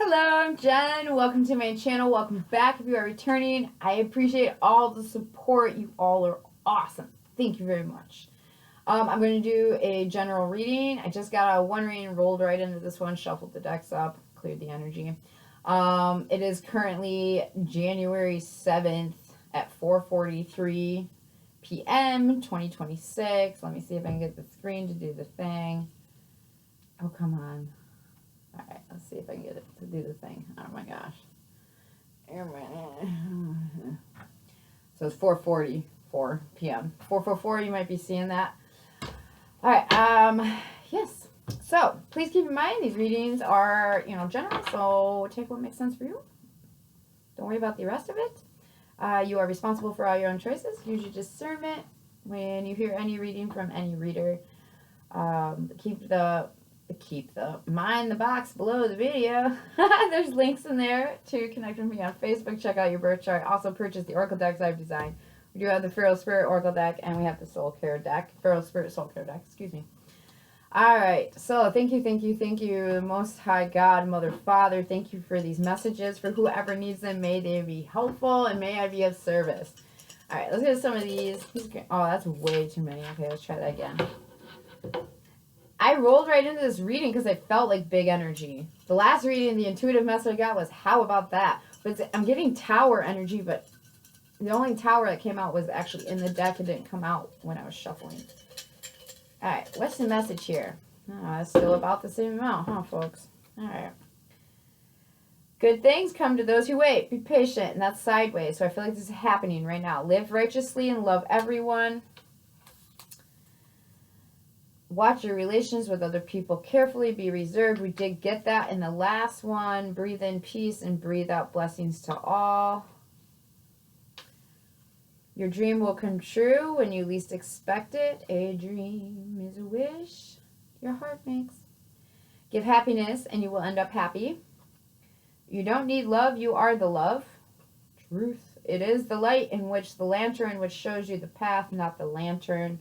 Hello, I'm Jen. Welcome to my channel. Welcome back if you are returning. I appreciate all the support. You all are awesome. Thank you very much. I'm going to do a general reading. I just got a one reading, rolled right into this one, shuffled the decks up, cleared the energy. It is currently January 7th at 4:43 p.m. 2026. Let me see if I can get the screen to do the thing. Oh, come on. All right, let's see if I can get it to do the thing. Oh my gosh. So it's 4:44 p.m. 4:44, you might be seeing that. All right, yes. So please keep in mind these readings are, general, so take what makes sense for you. Don't worry about the rest of it. You are responsible for all your own choices. Use your discernment when you hear any reading from any reader. Mind the box below the video. There's links in there to connect with me on Facebook. Check out your birth chart. Also purchase the Oracle decks I've designed. We do have the FeralSpirit Oracle deck, and we have the Soul Care deck. FeralSpirit Soul Care deck, excuse me. Alright, so thank you, Most High God, Mother, Father. Thank you for these messages. For whoever needs them, may they be helpful, and may I be of service. Alright, let's get some of these. Oh, that's way too many. Okay, let's try that again. I rolled right into this reading because I felt like big energy. The last reading, the intuitive message I got was, how about that? But I'm getting tower energy, but the only tower that came out was actually in the deck. It didn't come out when I was shuffling. All right, what's the message here? Oh, it's still about the same amount, huh, folks? All right. Good things come to those who wait. Be patient, and that's sideways. So I feel like this is happening right now. Live righteously and love everyone. Watch your relations with other people carefully. Be reserved. We did get that in the last one. Breathe in peace and breathe out blessings to all. Your dream will come true when you least expect it. A dream is a wish your heart makes. Give happiness and you will end up happy. You don't need love. You are the love. Truth. It is the light in which the lantern which shows you the path, not the lantern.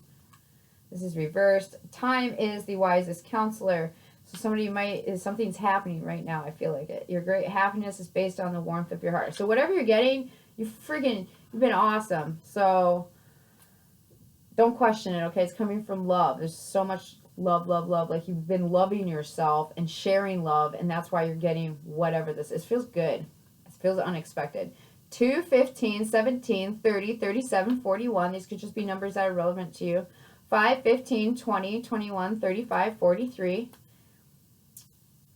This is reversed. Time is the wisest counselor. So something's happening right now. I feel like it. Your great happiness is based on the warmth of your heart. So whatever you're getting, you've been awesome. So don't question it, okay? It's coming from love. There's so much love. Like you've been loving yourself and sharing love, and that's why you're getting whatever this is. It feels good. It feels unexpected. 2, 15, 17, 30, 37, 41. These could just be numbers that are relevant to you. 5, 15, 20, 21, 35, 43,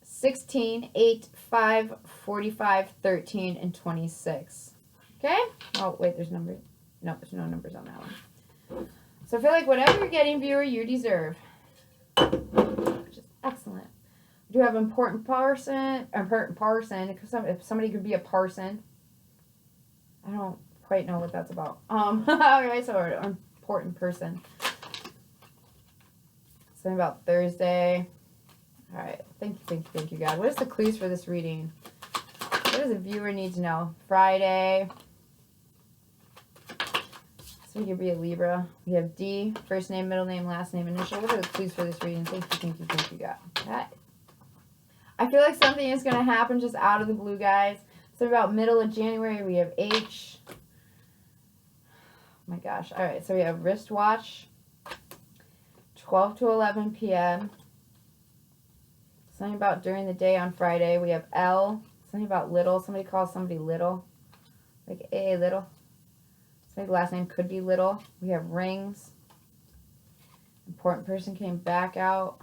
16, 8, 5, 45, 13, and 26. Okay? Oh, wait, there's numbers. No, there's no numbers on that one. So I feel like whatever you're getting, viewer, you deserve. Which is excellent. We do have important person, if somebody could be a parson. I don't quite know what that's about. Alright, so an important person. Something about Thursday. All right. Thank you, God. What is the clues for this reading? What does the viewer need to know? Friday. So we could be a Libra. We have D, first name, middle name, last name, initial. What are the clues for this reading? Thank you, God. That. I feel like something is going to happen just out of the blue, guys. So about middle of January, we have H. Oh my gosh. All right. So we have wristwatch. 12 to 11 p.m. Something about during the day on Friday. We have L. Something about little. Somebody calls somebody little. Like A, little. Somebody's last name could be little. We have rings. Important person came back out.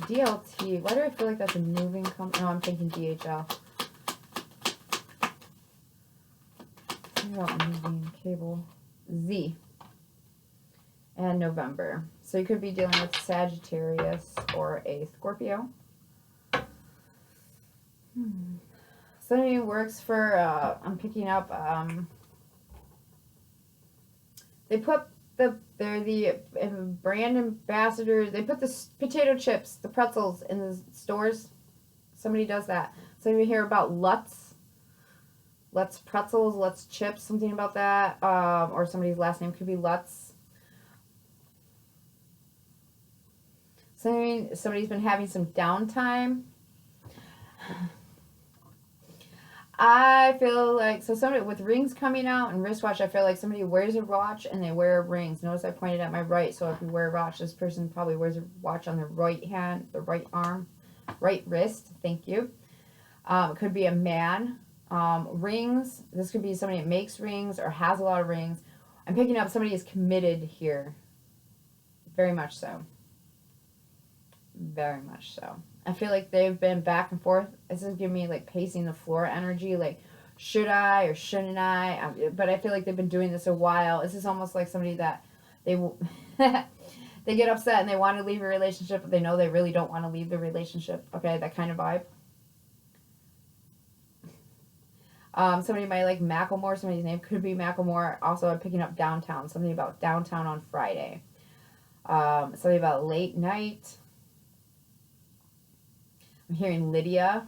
DLT. Why do I feel like that's a moving company? No, I'm thinking DHL. Something about moving cable. Z. And November. So you could be dealing with Sagittarius or a Scorpio. Somebody works for, I'm picking up, they're the brand ambassadors. They put the potato chips, the pretzels in the stores. Somebody does that. So you hear about Lutz pretzels, Lutz chips, something about that. Or somebody's last name could be Lutz. Somebody's been having some downtime. I feel like, so somebody with rings coming out and wristwatch, I feel like somebody wears a watch and they wear rings. Notice I pointed at my right, so if you wear a watch, this person probably wears a watch on their right hand, the right arm, right wrist. Thank you. It could be a man. Rings, this could be somebody that makes rings or has a lot of rings. I'm picking up somebody is committed here. Very much so. Very much so. I feel like they've been back and forth. This is giving me like pacing the floor energy. Like, should I or shouldn't I? But I feel like they've been doing this a while. This is almost like somebody that they they get upset and they want to leave a relationship, but they know they really don't want to leave the relationship. Okay, that kind of vibe. Somebody might like Macklemore. Somebody's name could be Macklemore. Also, I'm picking up downtown. Something about downtown on Friday. Something about late night. I'm hearing Lydia,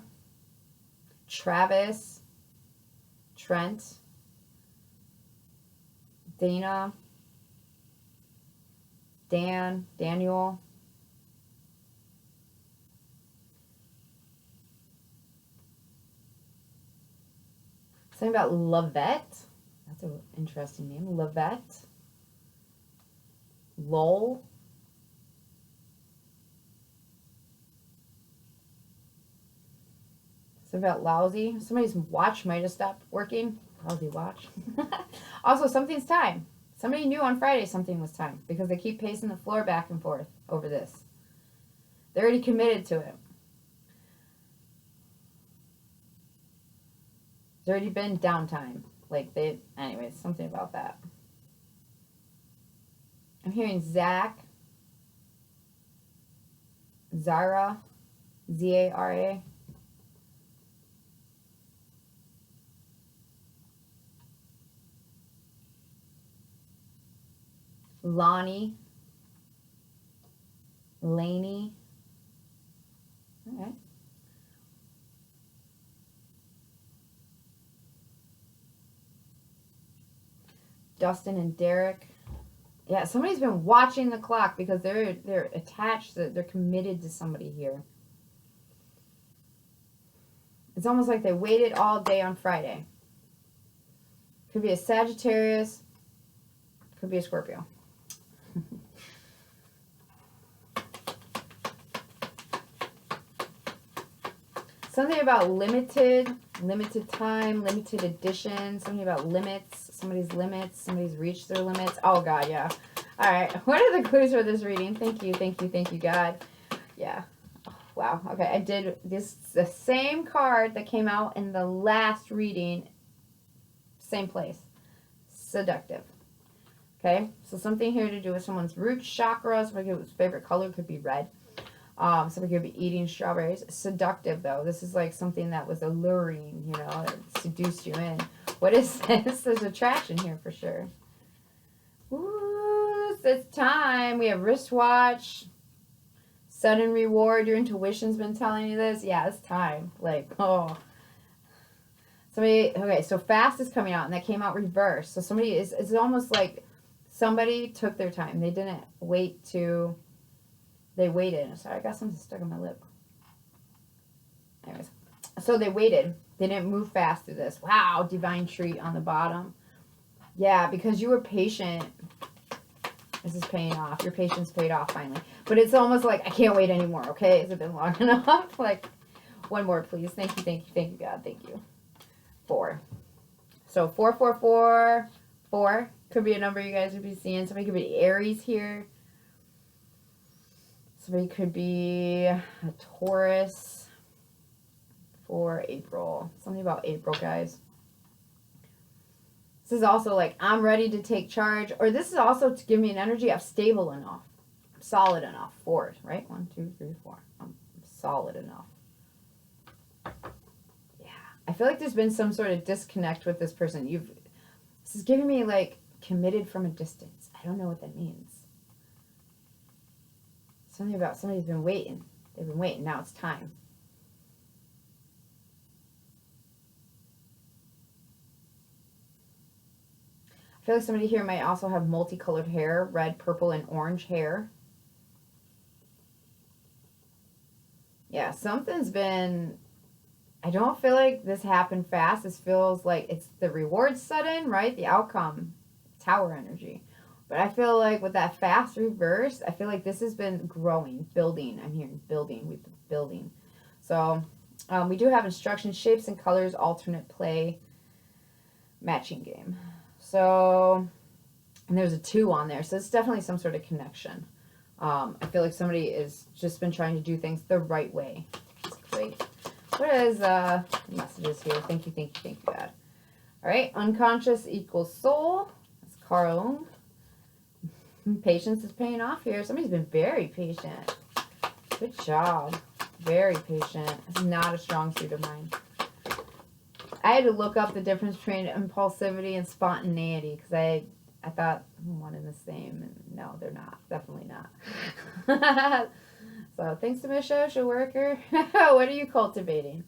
Travis, Trent, Dana, Dan, Daniel. Something about Lavette. That's an interesting name. Lavette. Lowell. Something about lousy. Somebody's watch might have stopped working. Lousy watch. Also, something's time. Somebody knew on Friday something was time because they keep pacing the floor back and forth over this. They're already committed to it. There's already been downtime. Like anyways, something about that. I'm hearing Zach, Zara, Z-A-R-A. Lonnie, Lainey. All right. Dustin and Derek. Yeah, somebody's been watching the clock because they're attached, they're committed to somebody here. It's almost like they waited all day on Friday. Could be a Sagittarius, could be a Scorpio. Something about limited time, limited edition, something about limits, somebody's reached their limits. Oh, God, yeah. All right, what are the clues for this reading? Thank you, God. Yeah. Oh, wow, okay, I did this, the same card that came out in the last reading, same place. Seductive. Okay, so something here to do with someone's root chakra, somebody's favorite color could be red. Somebody could be eating strawberries. Seductive, though. This is like something that was alluring, you know, it seduced you in. What is this? There's attraction here for sure. Ooh, it's time. We have wristwatch. Sudden reward. Your intuition's been telling you this. Yeah, it's time. Like, oh. Somebody, okay, so fast is coming out, and that came out reverse. So somebody is, it's almost like somebody took their time. They didn't wait to... They waited. Sorry, I got something stuck on my lip. Anyways. So they waited. They didn't move fast through this. Wow, divine treat on the bottom. Yeah, because you were patient. This is paying off. Your patience paid off finally. But it's almost like, I can't wait anymore, okay? Has it been long enough? Like, one more, please. Thank you, God. Thank you. 4. So 4. Could be a number you guys would be seeing. Somebody could be Aries here. Somebody could be a Taurus for April. Something about April, guys. This is also like, I'm ready to take charge. Or this is also to give me an energy of stable enough. Solid enough. 4, right? 1, 2, 3, 4. I'm solid enough. Yeah. I feel like there's been some sort of disconnect with this person. This is giving me like committed from a distance. I don't know what that means. Something about somebody's been waiting. They've been waiting. Now it's time. I feel like somebody here might also have multicolored hair. Red, purple, and orange hair. Yeah, something's been, I don't feel like this happened fast. This feels like it's the reward sudden, right? The outcome, tower energy. But I feel like with that fast reverse, I feel like this has been growing, building. I'm hearing building. We've been building. So we do have instructions, shapes and colors, alternate play, matching game. So, and there's a 2 on there. So it's definitely some sort of connection. I feel like somebody has just been trying to do things the right way. It's great. What is the messages here? Thank you, thank you, thank you, God. All right, unconscious equals soul. That's Carl. Patience is paying off here. Somebody's been very patient. Good job. Very patient. It's not a strong suit of mine. I had to look up the difference between impulsivity and spontaneity because I thought one and the same, and no, they're not. Definitely not. So thanks to my social worker. What are you cultivating?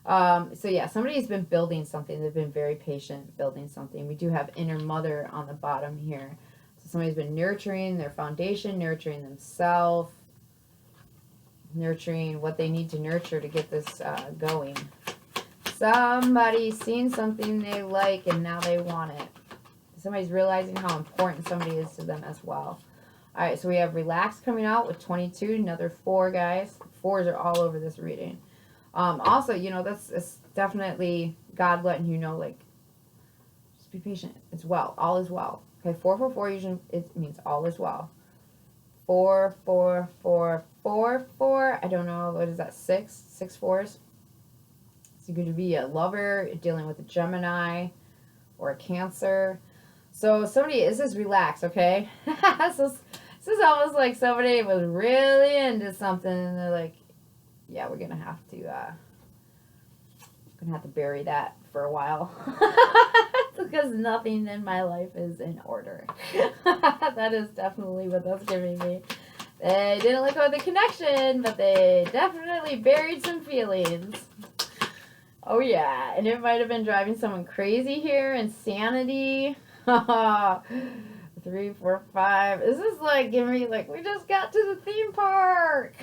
So yeah, somebody's been building something. They've been very patient building something. We do have inner mother on the bottom here. So somebody's been nurturing their foundation, nurturing themselves, nurturing what they need to nurture to get this going. Somebody's seen something they like and now they want it. Somebody's realizing how important somebody is to them as well. All right, so we have relax coming out with 22, another 4, guys. 4s are all over this reading. Also, you know, that's definitely God letting you know, like, just be patient. It's well. All is well. Okay, 444 usually it means all is well. 4, 4, 4, 4, 4. I don't know, what is that, 6? 6 4s. So you could be a lover, dealing with a Gemini or a Cancer. So somebody, this is relaxed, okay? So this is almost like somebody was really into something and they're like, yeah, we're gonna have to bury that for a while. Because nothing in my life is in order. That is definitely what that's giving me. They didn't let go of the connection, but they definitely buried some feelings. Oh yeah, and it might have been driving someone crazy here. Insanity. 3, 4, 5. This is like giving me like, we just got to the theme park.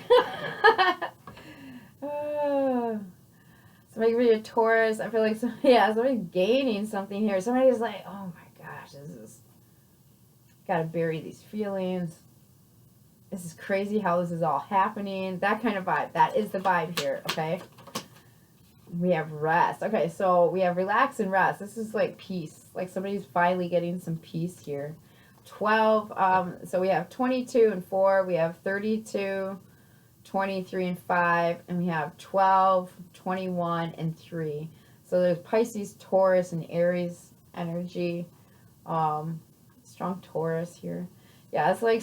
Somebody give me a Taurus. I feel like somebody's gaining something here. Somebody's like, oh my gosh, this is, gotta bury these feelings. This is crazy how this is all happening. That kind of vibe. That is the vibe here, okay? We have rest. Okay, so we have relax and rest. This is like peace. Like somebody's finally getting some peace here. 12. So we have 22 and 4. We have 32, 23 and 5. And we have 12, 21 and 3. So there's Pisces, Taurus, and Aries energy. Strong Taurus here. Yeah, it's like...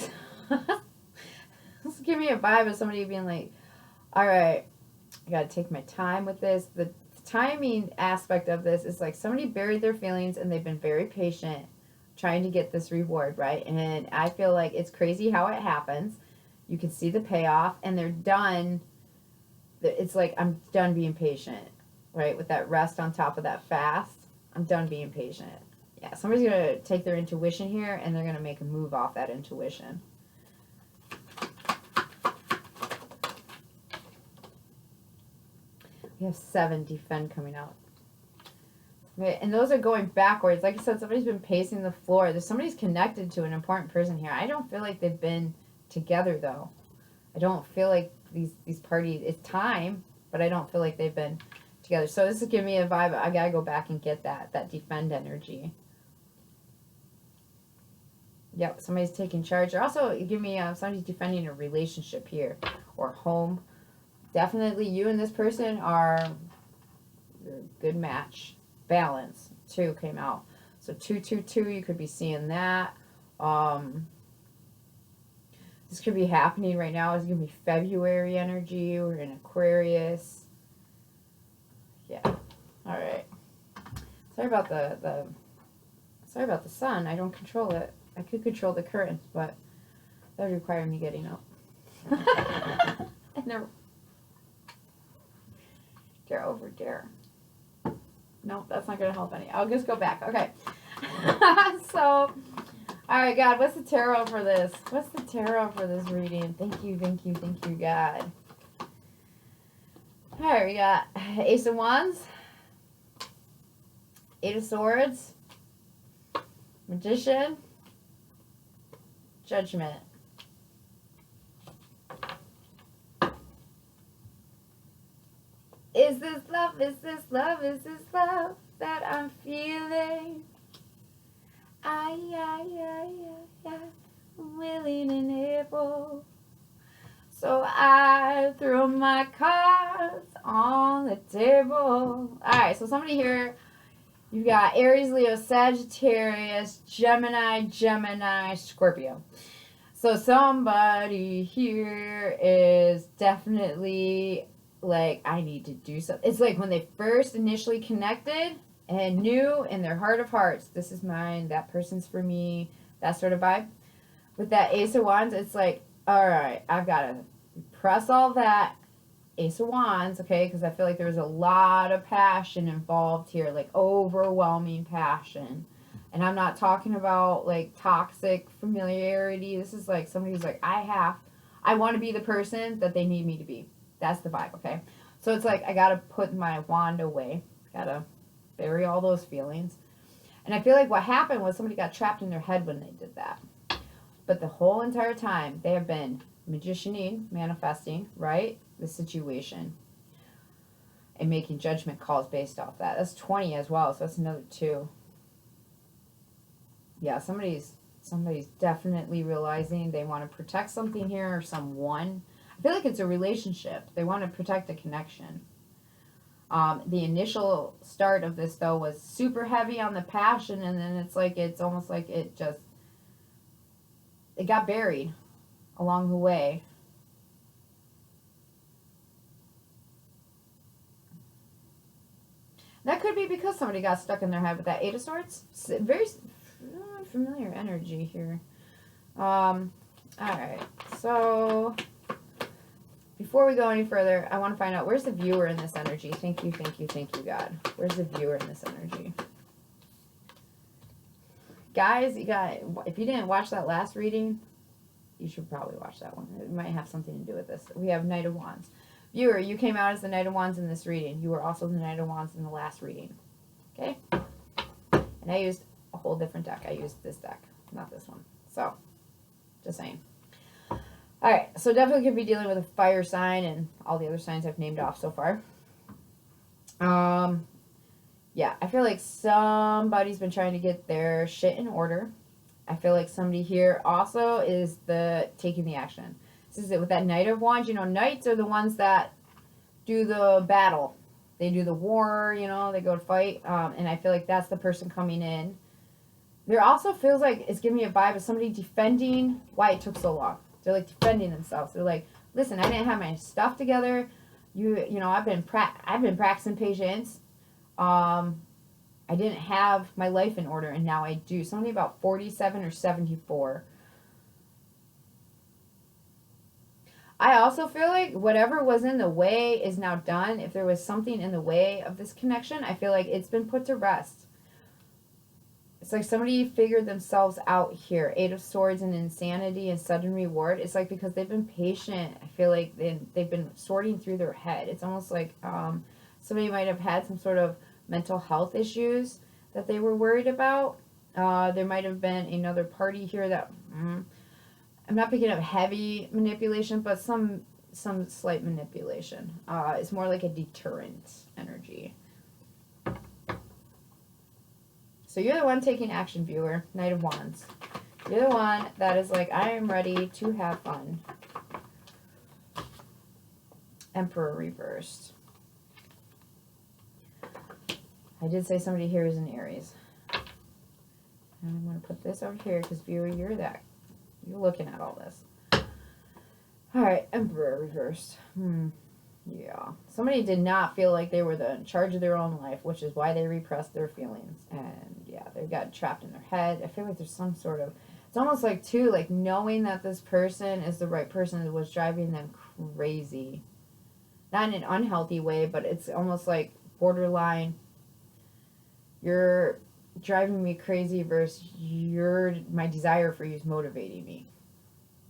This give me a vibe of somebody being like, all right, I got to take my time with this. The timing aspect of this is like somebody buried their feelings and they've been very patient trying to get this reward, right? And I feel like it's crazy how it happens. You can see the payoff and they're done. It's like, I'm done being patient, right? With that rest on top of that fast, I'm done being patient. Yeah, somebody's going to take their intuition here and they're going to make a move off that intuition. We have 7 defend coming out. Okay, and those are going backwards. Like I said, somebody's been pacing the floor. There's somebody's connected to an important person here. I don't feel like they've been together though. I don't feel like these parties, it's time, but I don't feel like they've been together. So this is giving me a vibe. I gotta go back and get that defend energy. Yep, somebody's taking charge. They're also give me somebody's defending a relationship here or home. Definitely you and this person are a good match. Balance. 2 came out. So 2, 2, 2, you could be seeing that. This could be happening right now. It's going to be February energy. We're in Aquarius. Yeah. All right. Sorry about the sun. I don't control it. I could control the currents, but that would require me getting up. And they're over there. No, that's not going to help any. I'll just go back. Okay. So, all right, God, what's the tarot for this? What's the tarot for this reading? Thank you, thank you, thank you, God. Alright, we got Ace of Wands, Eight of Swords, Magician, Judgment. Is this love? Is this love? Is this love that I'm feeling? I'm willing and able. So I threw my cards on the table. Alright, so somebody here, you've got Aries, Leo, Sagittarius, Gemini, Scorpio. So somebody here is definitely like, I need to do something. It's like when they first initially connected and knew in their heart of hearts, this is mine, that person's for me, that sort of vibe. With that Ace of Wands, it's like, all right, I've got to press all that. Ace of Wands, okay, because I feel like there was a lot of passion involved here, like overwhelming passion. And I'm not talking about like toxic familiarity. This is like somebody who's like, I want to be the person that they need me to be. That's the vibe, okay? So it's like I got to put my wand away. Got to bury all those feelings. And I feel like what happened was somebody got trapped in their head when they did that. But the whole entire time, they have been magicianing, manifesting, right? The situation. And making judgment calls based off that. That's 20 as well, so that's another 2. Yeah, somebody's definitely realizing they want to protect something here or someone. I feel like it's a relationship. They want to protect a connection. The initial start of this, though, was super heavy on the passion, and then it's almost like it got buried along the way. That could be because somebody got stuck in their head with that Eight of Swords. Very familiar energy here. Alright, so before we go any further, I want to find out, where's the viewer in this energy? Thank you, God. Where's the viewer in this energy? Guys, if you didn't watch that last reading, you should probably watch that one. It might have something to do with this. We have Knight of Wands. Viewer, you came out as the Knight of Wands in this reading. You were also the Knight of Wands in the last reading. Okay? And I used a whole different deck. I used this deck, not this one. So, just saying. Alright, so definitely could be dealing with a fire sign and all the other signs I've named off so far. Yeah, I feel like somebody's been trying to get their shit in order. I feel like somebody here also is taking the action. This is it with that Knight of Wands. You know, knights are the ones that do the battle. They do the war, you know, they go to fight. And I feel like that's the person coming in. There also feels like it's giving me a vibe of somebody defending why it took so long. They're like defending themselves. They're like, listen, I didn't have my stuff together. You know, I've been practicing patience. I didn't have my life in order, and now I do. Something about 47 or 74. I also feel like whatever was in the way is now done. If there was something in the way of this connection, I feel like it's been put to rest. It's like somebody figured themselves out here. Eight of Swords and insanity and sudden reward. It's like because they've been patient. I feel like they've been sorting through their head. It's almost like somebody might have had some sort of mental health issues that they were worried about. There might have been another party here that... I'm not picking up heavy manipulation, but some slight manipulation. It's more like a deterrent energy. So you're the one taking action, viewer. Knight of Wands. You're the one that is like, I am ready to have fun. Emperor reversed. I did say somebody here is an Aries. And I'm going to put this over here because, viewer, you're looking at all this. Alright, Emperor reversed. Yeah. Somebody did not feel like they were in charge of their own life, which is why they repressed their feelings. And, yeah, they got trapped in their head. I feel like there's some sort of... It's almost like, too, like knowing that this person is the right person was driving them crazy. Not in an unhealthy way, but it's almost like borderline. You're driving me crazy versus my desire for you is motivating me.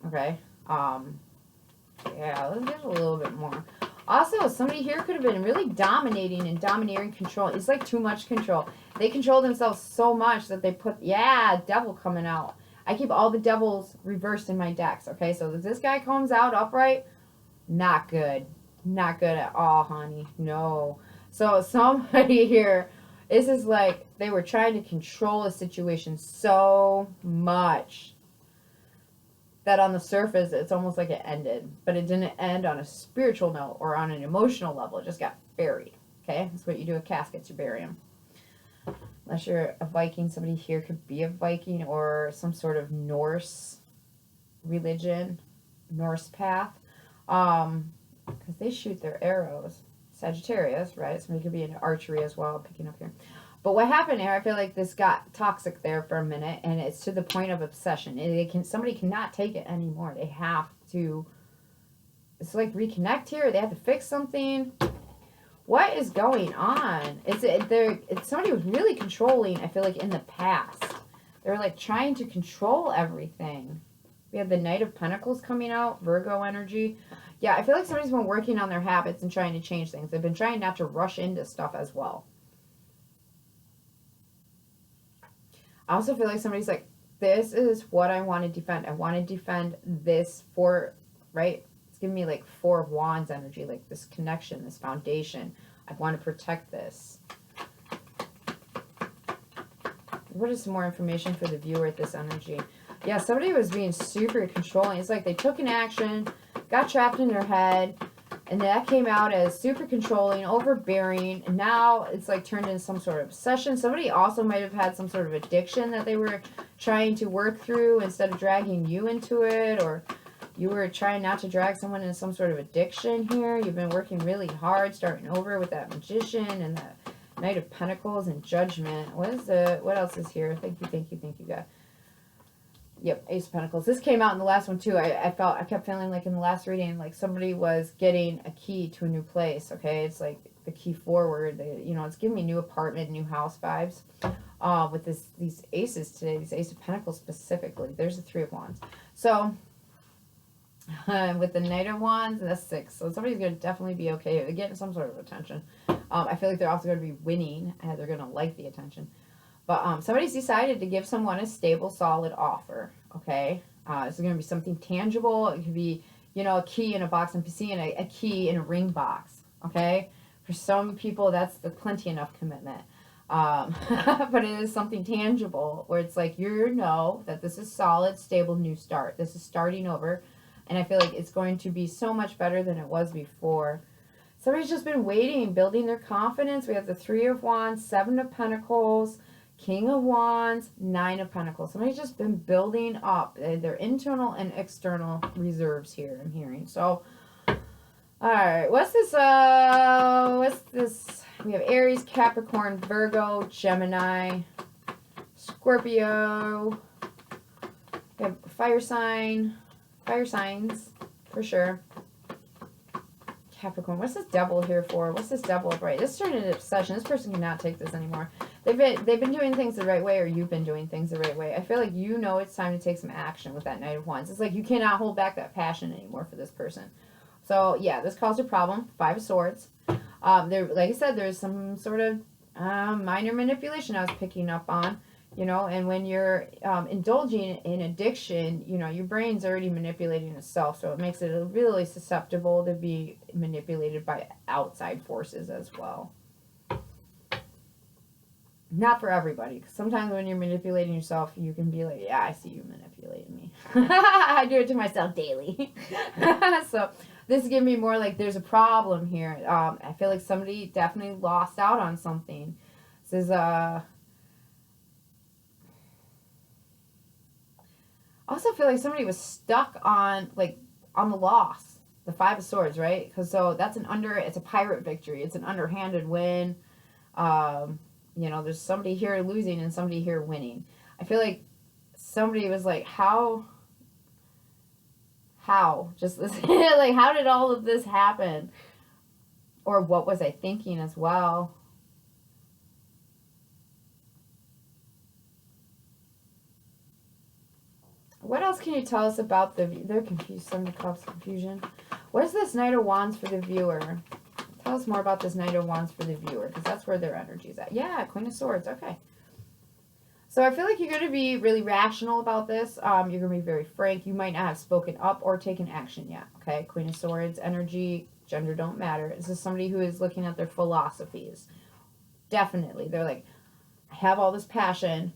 Okay? Yeah, let's get a little bit more. Also, Also, somebody here could have been really dominating and domineering control. It's like too much control. They control themselves so much that they put, yeah, devil coming out. I keep all the devils reversed in my decks, okay? So if this guy comes out upright, not good. Not good at all, honey. No. So somebody here, this is like they were trying to control a situation so much that on the surface, it's almost like it ended. But it didn't end on a spiritual note or on an emotional level. It just got buried, okay? That's what you do with caskets. You bury them. Unless you're a Viking, somebody here could be a Viking or some sort of Norse religion, Norse path. Because they shoot their arrows. Sagittarius, right? Somebody could be into archery as well, picking up here. But what happened here, I feel like this got toxic there for a minute, and it's to the point of obsession. Somebody cannot take it anymore. They have to, it's like reconnect here. They have to fix something. What is going on? Somebody was really controlling, I feel like, in the past. They were like trying to control everything. We have the Knight of Pentacles coming out, Virgo energy. Yeah, I feel like somebody's been working on their habits and trying to change things. They've been trying not to rush into stuff as well. I also feel like somebody's like, this is what I want to defend. I want to defend this for, right? It's giving me like 4 of Wands energy, like this connection, this foundation. I want to protect this. What is some more information for the viewer at this energy? Yeah, somebody was being super controlling. It's like they took an action, got trapped in their head, and that came out as super controlling, overbearing, and now it's like turned into some sort of obsession. Somebody also might have had some sort of addiction that they were trying to work through instead of dragging you into it, or you were trying not to drag someone into some sort of addiction here. You've been working really hard, starting over with that Magician and that Knight of Pentacles and Judgment. What else is here? Thank you, God. Yep, Ace of Pentacles. This came out in the last one too. I kept feeling like in the last reading, like somebody was getting a key to a new place. Okay, it's like the key forward. It's giving me new apartment, new house vibes. With these aces today, these Ace of Pentacles specifically. There's the 3 of Wands. So with the Knight of Wands, and that's 6. So somebody's gonna definitely be okay. They're getting some sort of attention. I feel like they're also gonna be winning, and they're gonna like the attention. But somebody's decided to give someone a stable, solid offer, okay? This is going to be something tangible. It could be, a key in a box. I'm seeing a key in a ring box, okay? For some people, that's plenty enough commitment. But it is something tangible where it's like, that this is solid, stable, new start. This is starting over. And I feel like it's going to be so much better than it was before. Somebody's just been waiting, building their confidence. We have the 3 of Wands, 7 of Pentacles, King of Wands, 9 of Pentacles. Somebody's just been building up their internal and external reserves here, I'm hearing. So, all right, what's this? We have Aries, Capricorn, Virgo, Gemini, Scorpio. We have fire signs, for sure. Capricorn. What's this devil here for? What's this devil upright? This turned into obsession. This person cannot take this anymore. They've been doing things the right way, or you've been doing things the right way. I feel like it's time to take some action with that Knight of Wands. It's like you cannot hold back that passion anymore for this person. So yeah, this caused a problem. 5 of Swords. Like I said, there's some sort of minor manipulation I was picking up on. And when you're indulging in addiction, your brain's already manipulating itself, so it makes it really susceptible to be manipulated by outside forces as well. Not for everybody, because sometimes when you're manipulating yourself, you can be like, yeah, I see you manipulating me. I do it to myself daily. So this is giving me more like there's a problem here. I feel like somebody definitely lost out on something. This is I also feel like somebody was stuck on the loss, the 5 of Swords, right? Because that's it's a pirate victory. It's an underhanded win. There's somebody here losing and somebody here winning. I feel like somebody was like, how? Just this, like, how did all of this happen? Or what was I thinking as well? What else can you tell us about they're confused, Seven of Cups, confusion. What is this Knight of Wands for the viewer? Tell us more about this Knight of Wands for the viewer, because that's where their energy is at. Yeah, Queen of Swords. Okay. So I feel like you're going to be really rational about this. You're going to be very frank. You might not have spoken up or taken action yet. Okay, Queen of Swords energy, gender don't matter. This is somebody who is looking at their philosophies. Definitely. They're like, I have all this passion,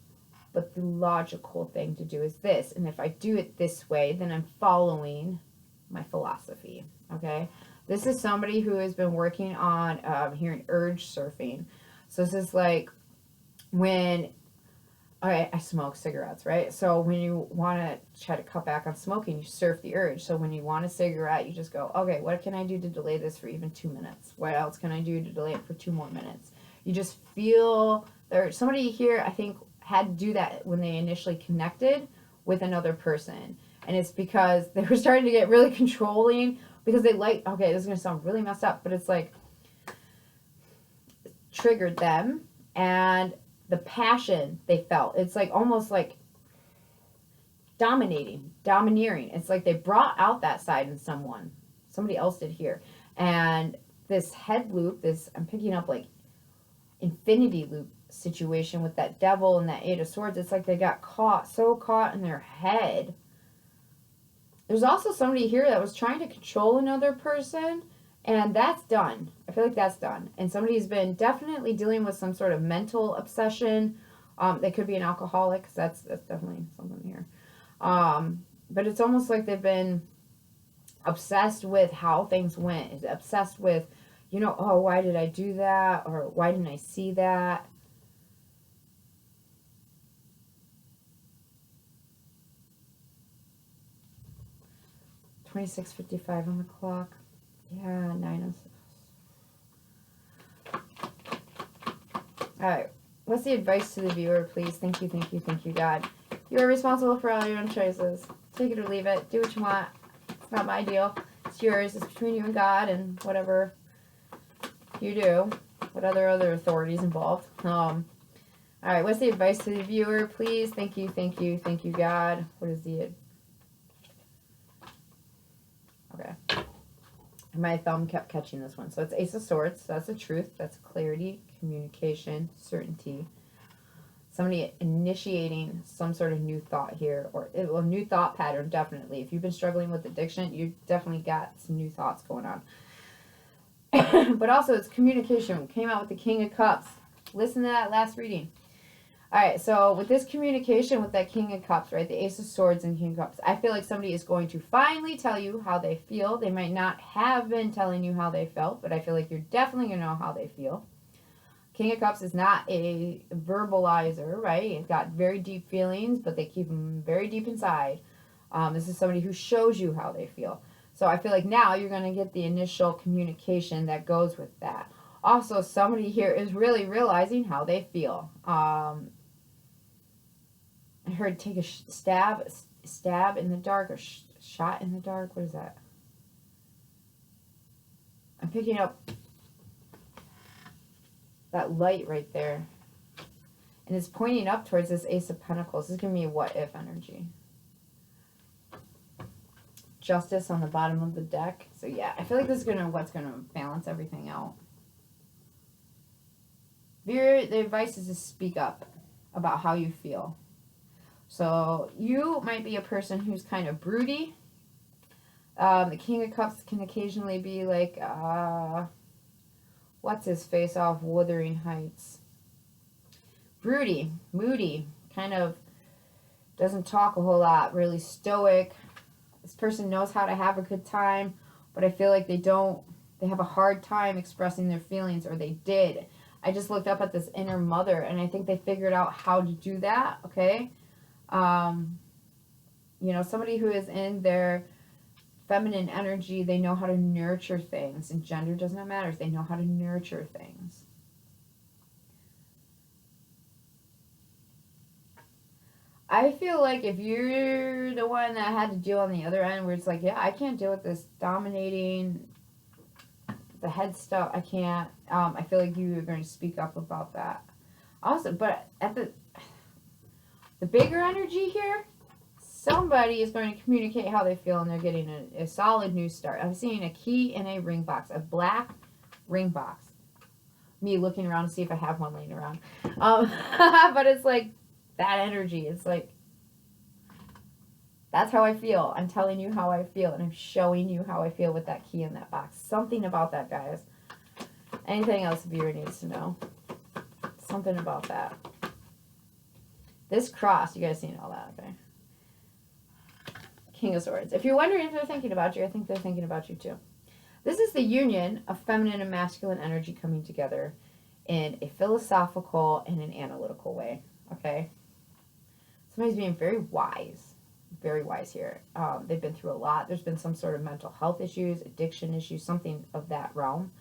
but the logical thing to do is this. And if I do it this way, then I'm following my philosophy. Okay, this is somebody who has been working on hearing urge surfing. So this is like when... Okay, I smoke cigarettes, right? So when you want to try to cut back on smoking, you surf the urge. So when you want a cigarette, you just go, okay, what can I do to delay this for even 2 minutes? What else can I do to delay it for 2 more minutes? You just feel there. Somebody here, I think, had to do that when they initially connected with another person. And it's because they were starting to get really controlling because they like, okay, this is going to sound really messed up, but it's like triggered them and the passion they felt. It's like almost like domineering. It's like they brought out that side in someone. Somebody else did here. And this head loop, I'm picking up like infinity loop situation with that devil and that 8 of Swords. It's like they got so caught in their head. There's also somebody here that was trying to control another person. And that's done. I feel like that's done. And somebody's been definitely dealing with some sort of mental obsession. They could be an alcoholic, because that's definitely something here. But it's almost like they've been obsessed with how things went. Obsessed with, you know, oh, why did I do that? Or why didn't I see that? $26:55 on the clock. Yeah, 9 of... Alright, what's the advice to the viewer, please? Thank you, God. You are responsible for all your own choices. Take it or leave it. Do what you want. It's not my deal. It's yours. It's between you and God and whatever you do. What other authorities involved. Alright, what's the advice to the viewer, please? Thank you, God. What is the... Okay. My thumb kept catching this one. So it's Ace of Swords. So that's the truth. That's clarity, communication, certainty. Somebody initiating some sort of new thought here. Or a new thought pattern, definitely. If you've been struggling with addiction, you definitely got some new thoughts going on. But also it's communication. We came out with the King of Cups. Listen to that last reading. Alright, so with this communication with that King of Cups, right, the Ace of Swords and King of Cups, I feel like somebody is going to finally tell you how they feel. They might not have been telling you how they felt, but I feel like you're definitely going to know how they feel. King of Cups is not a verbalizer, right? It's got very deep feelings, but they keep them very deep inside. This is somebody who shows you how they feel. So I feel like now you're going to get the initial communication that goes with that. Also, somebody here is really realizing how they feel. I heard take a stab in the dark, or shot in the dark. What is that? I'm picking up that light right there. And it's pointing up towards this Ace of Pentacles. This is going to be a what-if energy. Justice on the bottom of the deck. So yeah, I feel like this is what's going to balance everything out. The advice is to speak up about how you feel. So you might be a person who's kind of broody. The King of Cups can occasionally be like, what's his face off Wuthering Heights? Broody, moody, kind of doesn't talk a whole lot, really stoic. This person knows how to have a good time, but I feel like they have a hard time expressing their feelings, or they did. I just looked up at this inner mother, and I think they figured out how to do that, okay? You know, somebody who is in their feminine energy, they know how to nurture things, and gender does not matter. They know how to nurture things. I feel like if you're the one that had to deal on the other end, where it's like, yeah, I can't deal with this dominating, the head stuff, I can't, I feel like you are going to speak up about that. Also, but at the bigger energy here, somebody is going to communicate how they feel, and they're getting a solid new start. I'm seeing a key in a ring box, a black ring box. Me looking around to see if I have one laying around. But it's like that energy. It's like, that's how I feel. I'm telling you how I feel, and I'm showing you how I feel with that key in that box. Something about that, guys. Anything else the viewer needs to know? Something about that. This cross, you guys seen all that, okay? King of Swords. If you're wondering if they're thinking about you, I think they're thinking about you too. This is the union of feminine and masculine energy coming together in a philosophical and an analytical way, okay? Somebody's being very wise here. They've been through a lot. There's been some sort of mental health issues, addiction issues, something of that realm,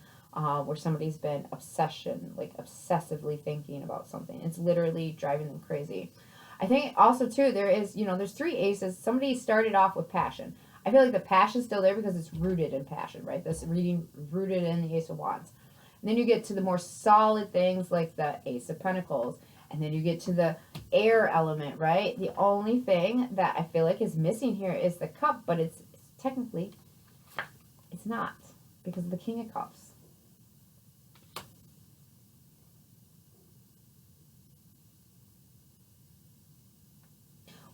where somebody's been obsessively thinking about something. It's literally driving them crazy. I think also, too, there's 3 aces. Somebody started off with passion. I feel like the passion's still there because it's rooted in passion, right? This reading rooted in the Ace of Wands. And then you get to the more solid things like the Ace of Pentacles. And then you get to the air element, right? The only thing that I feel like is missing here is the cup, but it's technically, it's not, because of the King of Cups.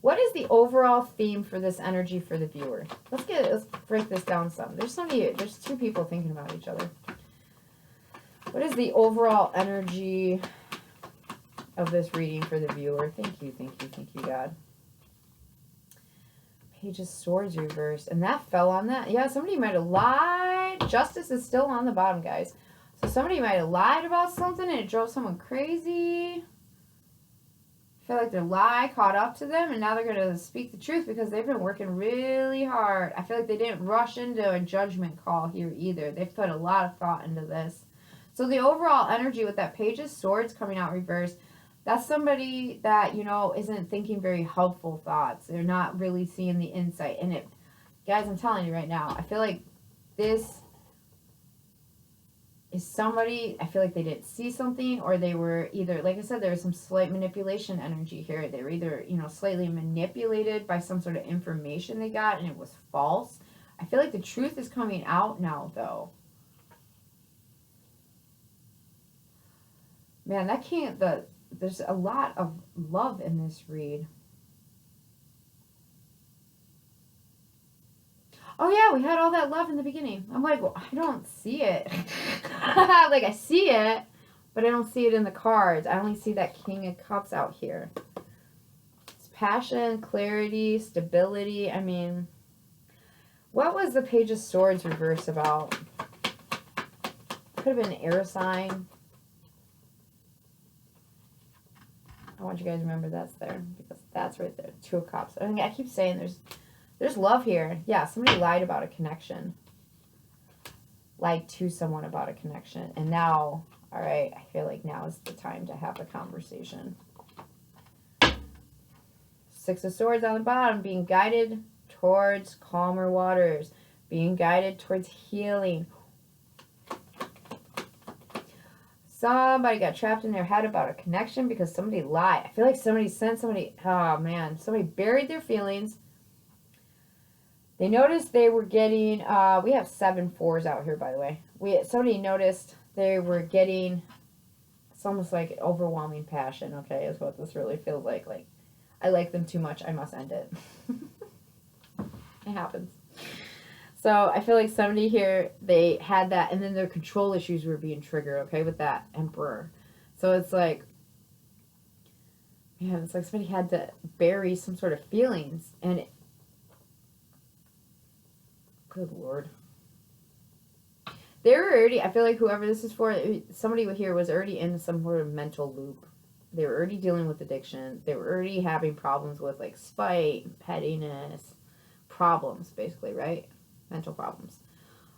What is the overall theme for this energy for the viewer? Let's break this down some. There's 2 people thinking about each other. What is the overall energy of this reading for the viewer? Thank you, God. Page of Swords reversed, and that fell on that. Yeah, somebody might have lied. Justice is still on the bottom, guys. So somebody might have lied about something and it drove someone crazy. I feel like their lie caught up to them, and now they're going to speak the truth because they've been working really hard. I feel like they didn't rush into a judgment call here either. They've put a lot of thought into this. So the overall energy with that Page of Swords coming out reversed, that's somebody that, isn't thinking very helpful thoughts. They're not really seeing the insight. And guys, I'm telling you right now, I feel like this is somebody, I feel like they didn't see something, or they were either, like I said, there was some slight manipulation energy here. They were either, slightly manipulated by some sort of information they got, and it was false. I feel like the truth is coming out now, though. Man, there's a lot of love in this read. Oh, yeah, we had all that love in the beginning. I'm like, well, I don't see it. Like, I see it, but I don't see it in the cards. I only see that King of Cups out here. It's passion, clarity, stability. I mean, what was the Page of Swords reverse about? Could have been an air sign. I want you guys to remember that's there, because that's right there. 2 of Cups. I mean, I keep saying there's love here. Yeah, somebody lied about a connection. Lied to someone about a connection. And now, all right, I feel like now is the time to have a conversation. 6 of Swords on the bottom, being guided towards calmer waters. Being guided towards healing. Somebody got trapped in their head about a connection because somebody lied. I feel like somebody sent somebody, oh man, somebody buried their feelings. They noticed they were getting, we have 7 4s out here, by the way. Somebody noticed they were getting, it's almost like overwhelming passion, okay, is what this really feels like. Like, I like them too much, I must end it. It happens. So, I feel like somebody here, they had that, and then their control issues were being triggered, okay, with that Emperor. So, it's like, man, it's like somebody had to bury some sort of feelings, and good Lord. They were already, I feel like whoever this is for, somebody here was already in some sort of mental loop. They were already dealing with addiction. They were already having problems with, like, spite, pettiness, problems, basically, right? Mental problems.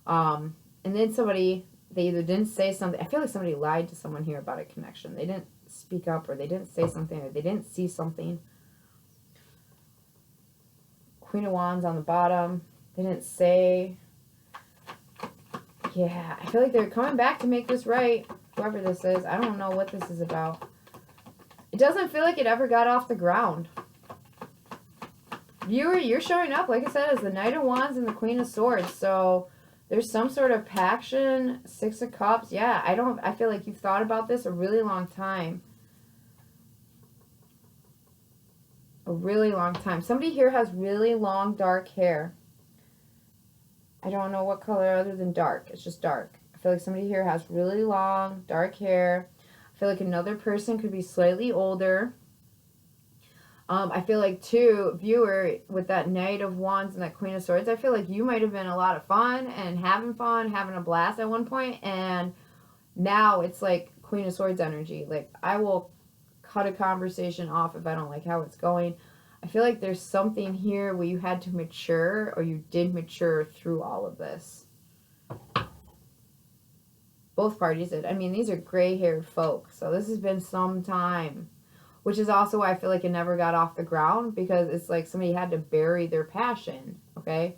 And then somebody, they either didn't say something. I feel like somebody lied to someone here about a connection. They didn't speak up, or they didn't say something, or they didn't see something. Queen of Wands on the bottom. They didn't say. Yeah, I feel like they're coming back to make this right. Whoever this is. I don't know what this is about. It doesn't feel like it ever got off the ground. Viewer, you're showing up, like I said, as the Knight of Wands and the Queen of Swords. So, There's some sort of passion. 6 of Cups. Yeah, I feel like you've thought about this a really long time. A really long time. Somebody here has really long, dark hair. I don't know what color other than dark. It's just dark. I feel like somebody here has really long, dark hair. I feel like another person could be slightly older. I feel like, too, viewer, with that Knight of Wands and that Queen of Swords, I feel like you might have been a lot of fun, having a blast at one point, and now it's like Queen of Swords energy. Like, I will cut a conversation off if I don't like how it's going. I feel like there's something here where you had to mature, or you did mature through all of this. Both parties did. I mean, these are gray-haired folk, so this has been some time. Which is also why I feel like it never got off the ground, because it's like somebody had to bury their passion, okay?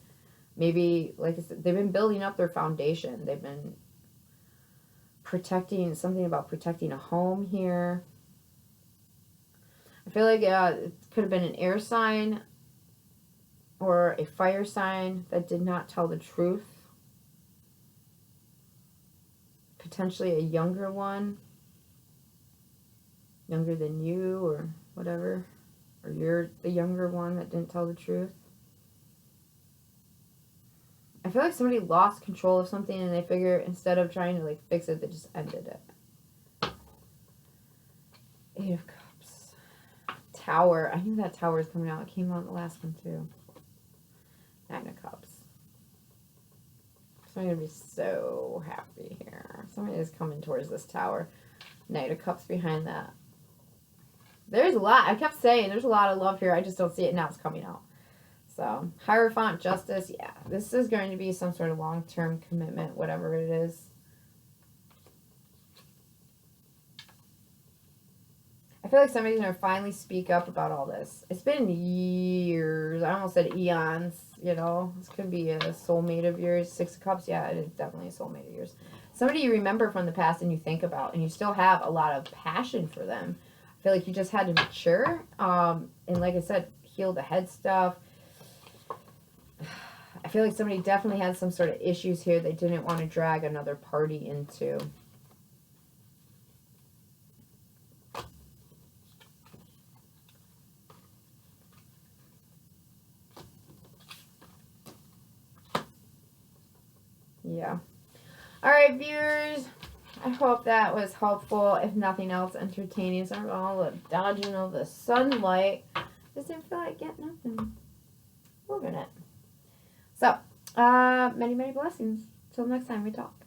Maybe, like I said, they've been building up their foundation. They've been protecting, something about protecting a home here. I feel like it could have been an air sign or a fire sign that did not tell the truth. Potentially a younger one. Younger than you or whatever, or you're the younger one that didn't tell the truth. I feel like somebody lost control of something and they figure instead of trying to like fix it, they just ended it. 8 of Cups. Tower. I knew that Tower is coming out. It came out in the last one too. 9 of Cups. So I'm going to be so happy here. Somebody is coming towards this Tower. Knight of Cups behind that. There's a lot. I kept saying there's a lot of love here. I just don't see it. Now it's coming out. So, Hierophant, Justice. Yeah, this is going to be some sort of long-term commitment, whatever it is. I feel like somebody's going to finally speak up about all this. It's been years. I almost said eons, you know. This could be a soulmate of yours. 6 of Cups. Yeah, it is definitely a soulmate of yours. Somebody you remember from the past and you think about, and you still have a lot of passion for them. I feel like you just had to mature, and like I said, heal the head stuff. I feel like somebody definitely had some sort of issues here they didn't want to drag another party into. Yeah. All right, viewers. I hope that was helpful. If nothing else, entertaining. So all the dodging of the sunlight. Just didn't feel like getting up and moving it. So, many, many blessings. Till next time we talk.